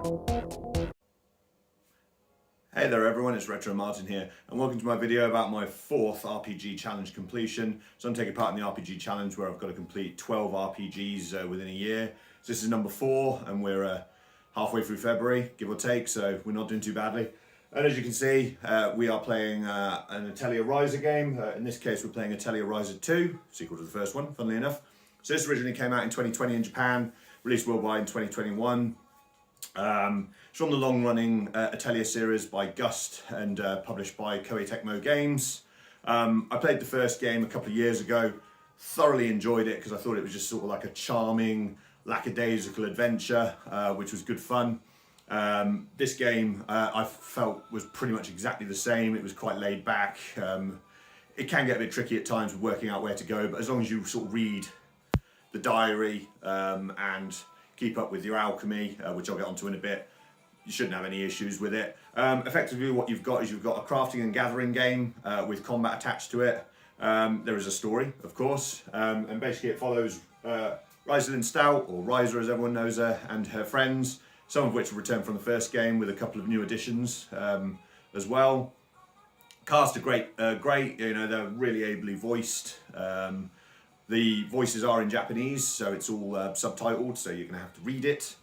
Hey there everyone, it's Retro Martin here, and welcome to my video about my 4th RPG challenge completion. So I'm taking part in the RPG challenge where I've got to complete 12 RPGs within a year. So this is number 4, and we're halfway through February, give or take, so we're not doing too badly. And as you can see, we are playing an Atelier Ryza game. In this case, we're playing Atelier Ryza 2, sequel to the first one, funnily enough. So this originally came out in 2020 in Japan, released worldwide in 2021. It's from the long-running Atelier series by Gust and published by Koei Tecmo Games. I played the first game a couple of years ago, thoroughly enjoyed it because I thought it was just sort of like a charming, lackadaisical adventure, which was good fun. This game I felt was pretty much exactly the same. It was quite laid back. It can get a bit tricky at times with working out where to go, but as long as you sort of read the diary and keep up with your alchemy, which I'll get onto in a bit, you shouldn't have any issues with it. Effectively what you've got is you've got a crafting and gathering game with combat attached to it. There is a story, of course, and basically it follows Rosalind Stout, or Ryza as everyone knows her, and her friends, some of which will return from the first game with a couple of new additions as well. Cast are great, you know, they're really ably voiced. The voices are in Japanese, so it's all subtitled, so you're going to have to read it,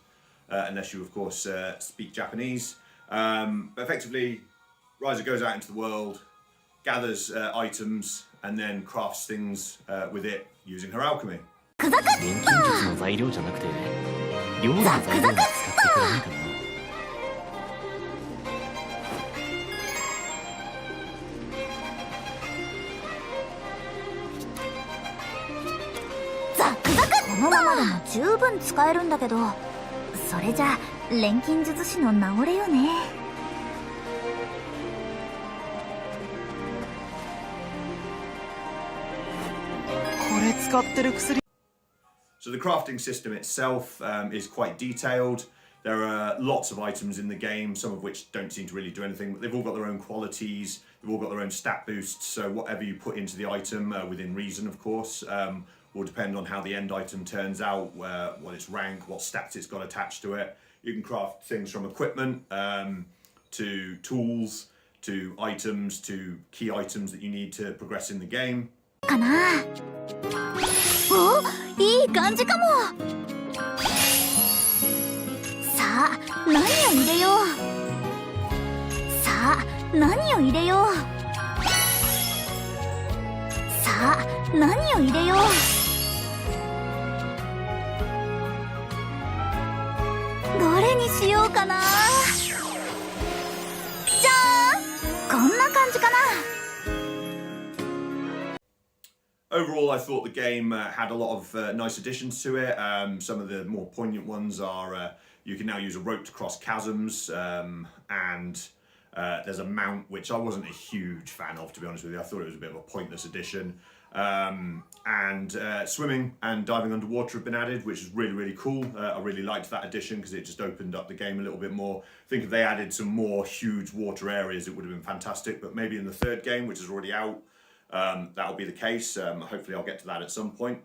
unless you, of course, speak Japanese. But effectively, Ryza goes out into the world, gathers items, and then crafts things with it using her alchemy. So the crafting system itself is quite detailed. There are lots of items in the game, some of which don't seem to really do anything, but they've all got their own qualities, they've all got their own stat boosts, so whatever you put into the item, within reason of course, will depend on how the end item turns out, what its rank, what stats it's got attached to it. You can craft things from equipment, to tools, to items, to key items that you need to progress in the game. Overall, I thought the game had a lot of nice additions to it. Some of the more poignant ones are you can now use a rope to cross chasms, and there's a mount, which I wasn't a huge fan of, to be honest with you. I thought it was a bit of a pointless addition. And swimming and diving underwater have been added, which is really, really cool. I really liked that addition because it just opened up the game a little bit more. I think if they added some more huge water areas, it would have been fantastic. But maybe in the 3rd game, which is already out, that'll be the case. Hopefully I'll get to that at some point.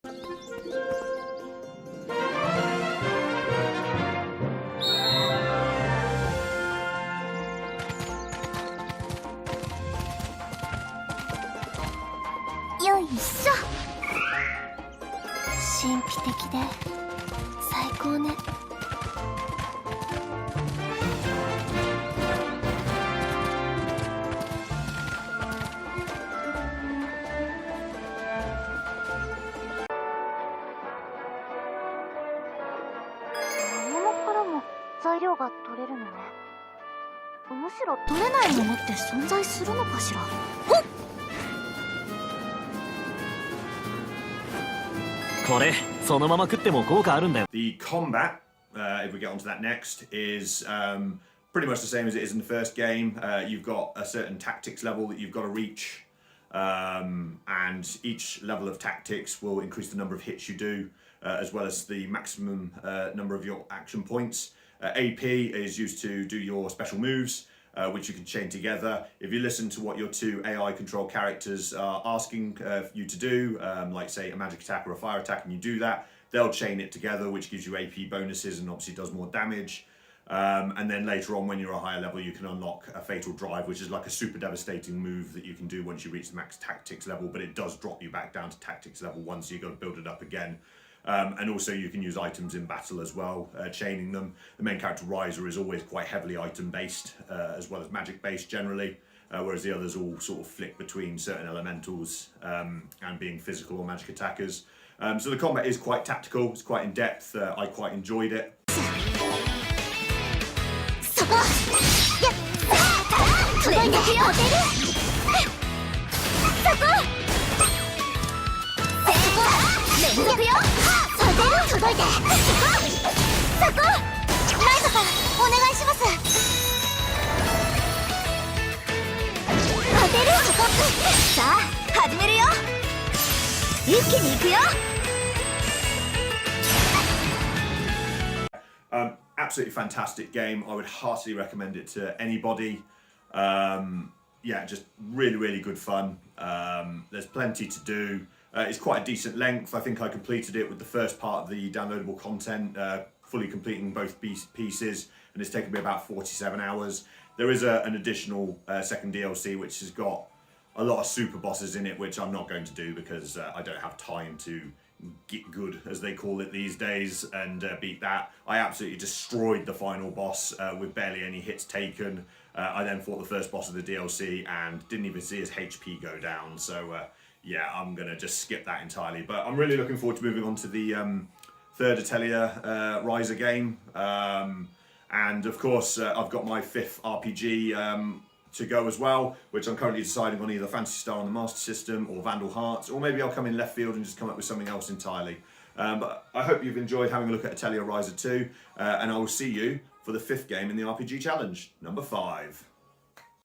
The combat, if we get onto that next, is pretty much the same as it is in the first game. You've got a certain tactics level that you've got to reach, and each level of tactics will increase the number of hits you do, as well as the maximum number of your action points. AP is used to do your special moves, which you can chain together. If you listen to what your 2 AI control characters are asking you to do, like say a magic attack or a fire attack, and you do that, they'll chain it together, which gives you AP bonuses and obviously does more damage. And then later on, when you're a higher level, you can unlock a Fatal Drive, which is like a super devastating move that you can do once you reach the max tactics level, but it does drop you back down to tactics level 1, so you've got to build it up again. And also you can use items in battle as well, chaining them. The main character Ryza is always quite heavily item based, as well as magic based generally, whereas the others all sort of flick between certain elementals and being physical or magic attackers. So the combat is quite tactical, it's quite in depth, I quite enjoyed it. Absolutely fantastic game. I would heartily recommend it to anybody. Yeah, just really good fun. There's plenty to do. It's quite a decent length. I think I completed it with the first part of the downloadable content, fully completing both pieces, and it's taken me about 47 hours. There is an additional second DLC which has got a lot of super bosses in it, which I'm not going to do because I don't have time to get good, as they call it these days, and beat that. I absolutely destroyed the final boss with barely any hits taken. I then fought the first boss of the DLC and didn't even see his HP go down, so yeah, I'm gonna just skip that entirely. But I'm really looking forward to moving on to the third Atelier Ryza game, and of course I've got my 5th RPG to go as well, which I'm currently deciding on either Phantasy Star on the Master System or Vandal Hearts, or maybe I'll come in left field and just come up with something else entirely. But I hope you've enjoyed having a look at Atelier Ryza 2, and I will see you for the 5th game in the RPG Challenge, number 5.